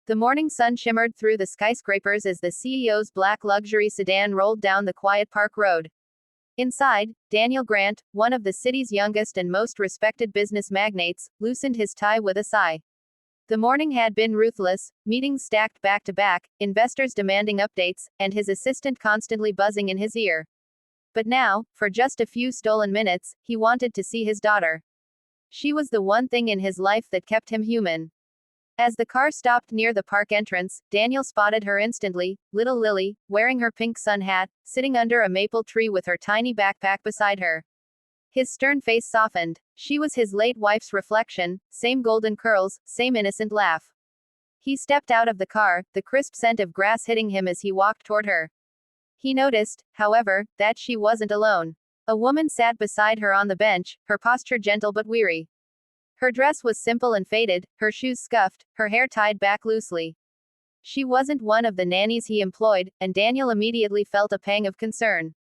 The morning sun shimmered through the skyscrapers as the CEO's black luxury sedan rolled down the quiet park road. Inside, Daniel Grant, one of the city's youngest and most respected business magnates, loosened his tie with a sigh. The morning had been ruthless, meetings stacked back to back, investors demanding updates, and his assistant constantly buzzing in his ear. But now, for just a few stolen minutes, he wanted to see his daughter. She was the one thing in his life that kept him human. As the car stopped near the park entrance, Daniel spotted her instantly, little Lily, wearing her pink sun hat, sitting under a maple tree with her tiny backpack beside her. His stern face softened. She was his late wife's reflection, same golden curls, same innocent laugh. He stepped out of the car, the crisp scent of grass hitting him as he walked toward her. He noticed, however, that she wasn't alone. A woman sat beside her on the bench, her posture gentle but weary. Her dress was simple and faded, her shoes scuffed, her hair tied back loosely. She wasn't one of the nannies he employed, and Daniel immediately felt a pang of concern.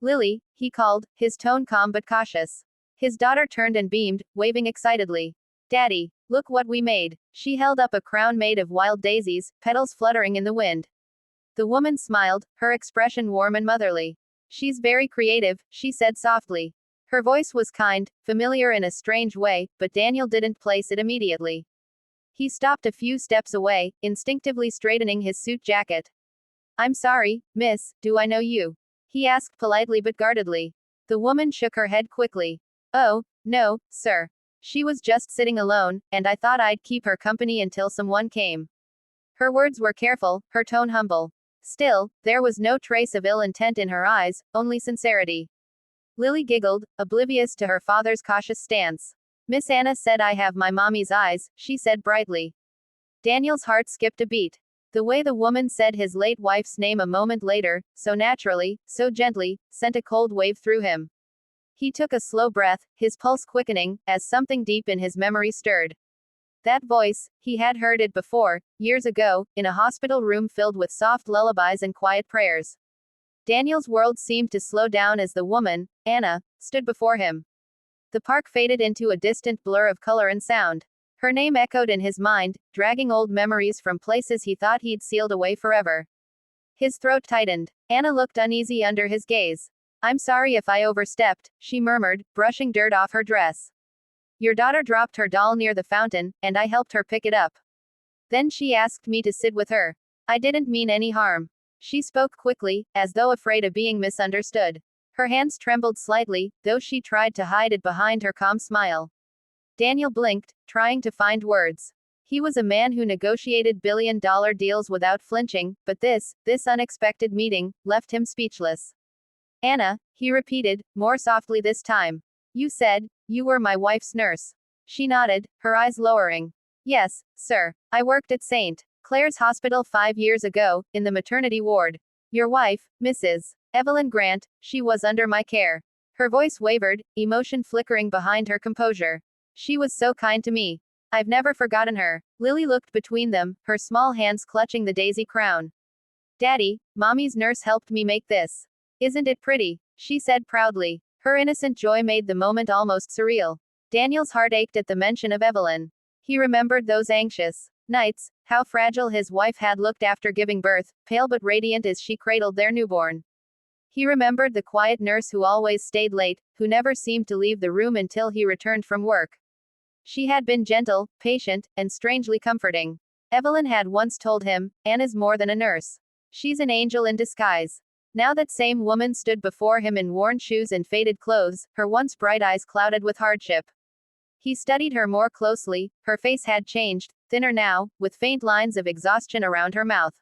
Lily, he called, his tone calm but cautious. His daughter turned and beamed, waving excitedly. Daddy, look what we made. She held up a crown made of wild daisies, petals fluttering in the wind. The woman smiled, her expression warm and motherly. She's very creative, she said softly. Her voice was kind, familiar in a strange way, but Daniel didn't place it immediately. He stopped a few steps away, instinctively straightening his suit jacket. I'm sorry, miss, do I know you? He asked politely but guardedly. The woman shook her head quickly. Oh, no, sir. She was just sitting alone, and I thought I'd keep her company until someone came. Her words were careful, her tone humble. Still, there was no trace of ill intent in her eyes, only sincerity. Lily giggled, oblivious to her father's cautious stance. Miss Anna said I have my mommy's eyes, she said brightly. Daniel's heart skipped a beat. The way the woman said his late wife's name a moment later, so naturally, so gently, sent a cold wave through him. He took a slow breath, his pulse quickening, as something deep in his memory stirred. That voice, he had heard it before, years ago, in a hospital room filled with soft lullabies and quiet prayers. Daniel's world seemed to slow down as the woman, Anna, stood before him. The park faded into a distant blur of color and sound. Her name echoed in his mind, dragging old memories from places he thought he'd sealed away forever. His throat tightened. Anna looked uneasy under his gaze. I'm sorry if I overstepped, she murmured, brushing dirt off her dress. Your daughter dropped her doll near the fountain, and I helped her pick it up. Then she asked me to sit with her. I didn't mean any harm. She spoke quickly, as though afraid of being misunderstood. Her hands trembled slightly, though she tried to hide it behind her calm smile. Daniel blinked, trying to find words. He was a man who negotiated billion-dollar deals without flinching, but this unexpected meeting, left him speechless. Anna, he repeated, more softly this time. You said, you were my wife's nurse. She nodded, her eyes lowering. Yes, sir. I worked at St. Clair's Hospital 5 years ago, in the maternity ward. Your wife, Mrs. Evelyn Grant, she was under my care. Her voice wavered, emotion flickering behind her composure. She was so kind to me. I've never forgotten her. Lily looked between them, her small hands clutching the daisy crown. Daddy, Mommy's nurse helped me make this. Isn't it pretty? She said proudly. Her innocent joy made the moment almost surreal. Daniel's heart ached at the mention of Evelyn. He remembered those anxious nights, how fragile his wife had looked after giving birth, pale but radiant as she cradled their newborn. He remembered the quiet nurse who always stayed late, who never seemed to leave the room until he returned from work. She had been gentle, patient, and strangely comforting. Evelyn had once told him, Anna's more than a nurse. She's an angel in disguise. Now that same woman stood before him in worn shoes and faded clothes, her once bright eyes clouded with hardship. He studied her more closely, her face had changed, thinner now, with faint lines of exhaustion around her mouth.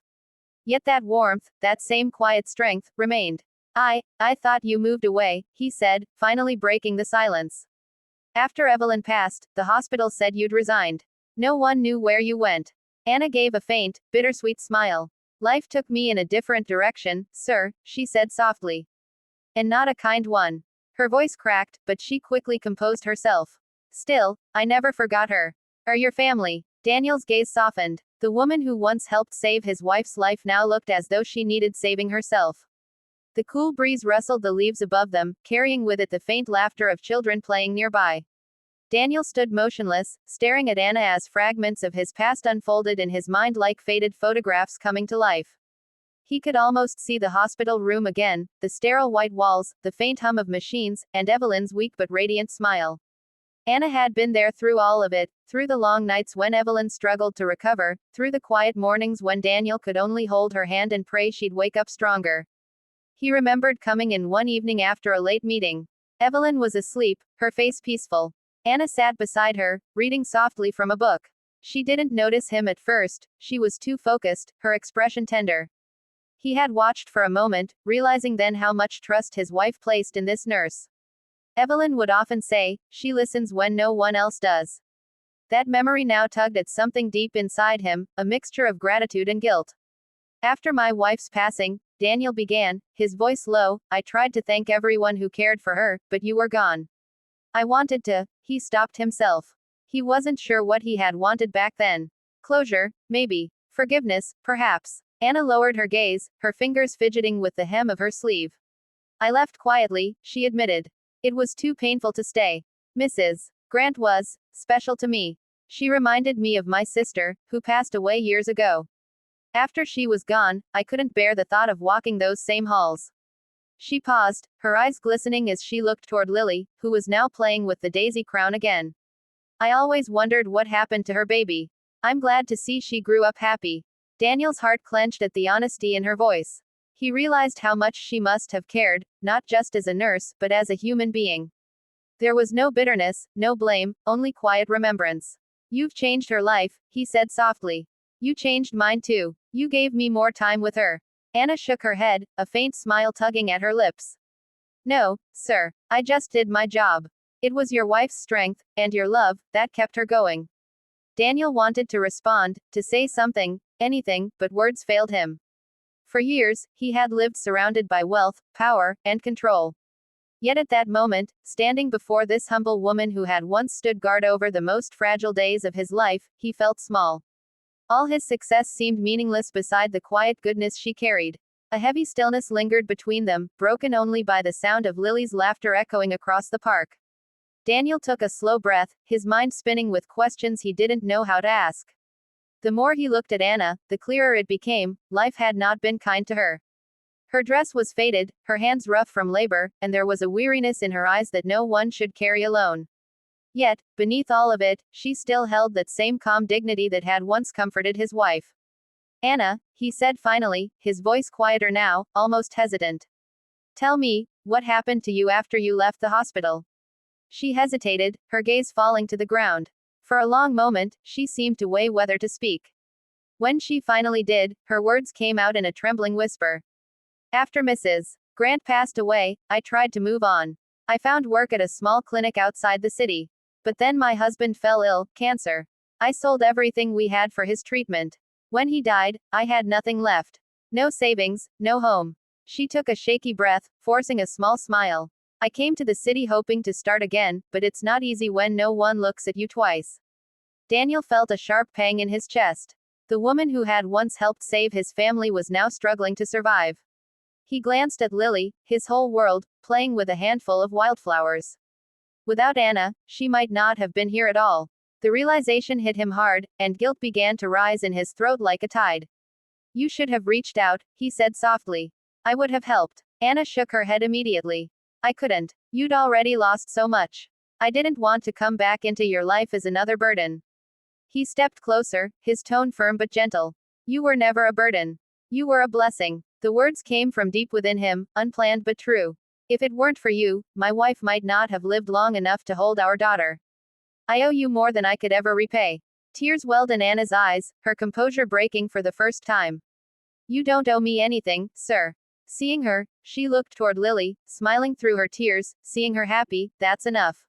Yet that warmth, that same quiet strength, remained. I thought you moved away, he said, finally breaking the silence. After Evelyn passed, the hospital said you'd resigned. No one knew where you went. Anna gave a faint, bittersweet smile. Life took me in a different direction, sir, she said softly. And not a kind one. Her voice cracked, but she quickly composed herself. Still, I never forgot her. Or your family. Daniel's gaze softened. The woman who once helped save his wife's life now looked as though she needed saving herself. The cool breeze rustled the leaves above them, carrying with it the faint laughter of children playing nearby. Daniel stood motionless, staring at Anna as fragments of his past unfolded in his mind like faded photographs coming to life. He could almost see the hospital room again, the sterile white walls, the faint hum of machines, and Evelyn's weak but radiant smile. Anna had been there through all of it, through the long nights when Evelyn struggled to recover, through the quiet mornings when Daniel could only hold her hand and pray she'd wake up stronger. He remembered coming in one evening after a late meeting. Evelyn was asleep, her face peaceful. Anna sat beside her, reading softly from a book. She didn't notice him at first, she was too focused, her expression tender. He had watched for a moment, realizing then how much trust his wife placed in this nurse. Evelyn would often say, "She listens when no one else does." That memory now tugged at something deep inside him, a mixture of gratitude and guilt. After my wife's passing, Daniel began, his voice low, I tried to thank everyone who cared for her, but you were gone. I wanted to. He stopped himself. He wasn't sure what he had wanted back then. Closure, maybe. Forgiveness, perhaps. Anna lowered her gaze, her fingers fidgeting with the hem of her sleeve. I left quietly, she admitted. It was too painful to stay. Mrs. Grant was special to me. She reminded me of my sister, who passed away years ago. After she was gone, I couldn't bear the thought of walking those same halls. She paused, her eyes glistening as she looked toward Lily, who was now playing with the daisy crown again. I always wondered what happened to her baby. I'm glad to see she grew up happy. Daniel's heart clenched at the honesty in her voice. He realized how much she must have cared, not just as a nurse, but as a human being. There was no bitterness, no blame, only quiet remembrance. You've changed her life, he said softly. You changed mine too. You gave me more time with her. Anna shook her head, a faint smile tugging at her lips. No, sir. I just did my job. It was your wife's strength, and your love, that kept her going. Daniel wanted to respond, to say something, anything, but words failed him. For years, he had lived surrounded by wealth, power, and control. Yet at that moment, standing before this humble woman who had once stood guard over the most fragile days of his life, he felt small. All his success seemed meaningless beside the quiet goodness she carried. A heavy stillness lingered between them, broken only by the sound of Lily's laughter echoing across the park. Daniel took a slow breath, his mind spinning with questions he didn't know how to ask. The more he looked at Anna, the clearer it became, life had not been kind to her. Her dress was faded, her hands rough from labor, and there was a weariness in her eyes that no one should carry alone. Yet, beneath all of it, she still held that same calm dignity that had once comforted his wife. Anna, he said finally, his voice quieter now, almost hesitant. Tell me, what happened to you after you left the hospital? She hesitated, her gaze falling to the ground. For a long moment, she seemed to weigh whether to speak. When she finally did, her words came out in a trembling whisper. After Mrs. Grant passed away, I tried to move on. I found work at a small clinic outside the city. But then my husband fell ill, cancer. I sold everything we had for his treatment. When he died, I had nothing left. No savings, no home. She took a shaky breath, forcing a small smile. I came to the city hoping to start again, but it's not easy when no one looks at you twice. Daniel felt a sharp pang in his chest. The woman who had once helped save his family was now struggling to survive. He glanced at Lily, his whole world, playing with a handful of wildflowers. Without Anna, she might not have been here at all. The realization hit him hard, and guilt began to rise in his throat like a tide. You should have reached out, he said softly. I would have helped. Anna shook her head immediately. I couldn't. You'd already lost so much. I didn't want to come back into your life as another burden. He stepped closer, his tone firm but gentle. You were never a burden. You were a blessing. The words came from deep within him, unplanned but true. If it weren't for you, my wife might not have lived long enough to hold our daughter. I owe you more than I could ever repay. Tears welled in Anna's eyes, her composure breaking for the first time. You don't owe me anything, sir. Seeing her, she looked toward Lily, smiling through her tears, seeing her happy, that's enough.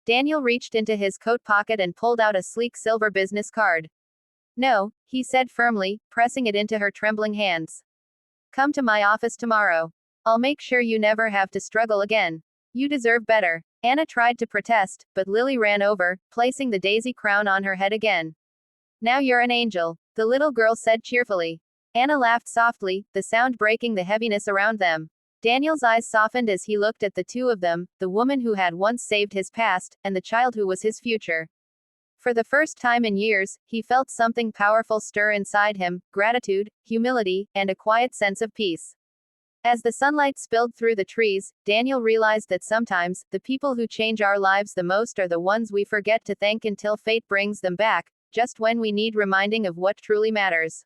Daniel reached into his coat pocket and pulled out a sleek silver business card. No, he said firmly, pressing it into her trembling hands. Come to my office tomorrow. I'll make sure you never have to struggle again. You deserve better. Anna tried to protest, but Lily ran over, placing the daisy crown on her head again. Now you're an angel, the little girl said cheerfully. Anna laughed softly, the sound breaking the heaviness around them. Daniel's eyes softened as he looked at the two of them, the woman who had once saved his past, and the child who was his future. For the first time in years, he felt something powerful stir inside him: gratitude, humility, and a quiet sense of peace. As the sunlight spilled through the trees, Daniel realized that sometimes, the people who change our lives the most are the ones we forget to thank until fate brings them back, just when we need reminding of what truly matters.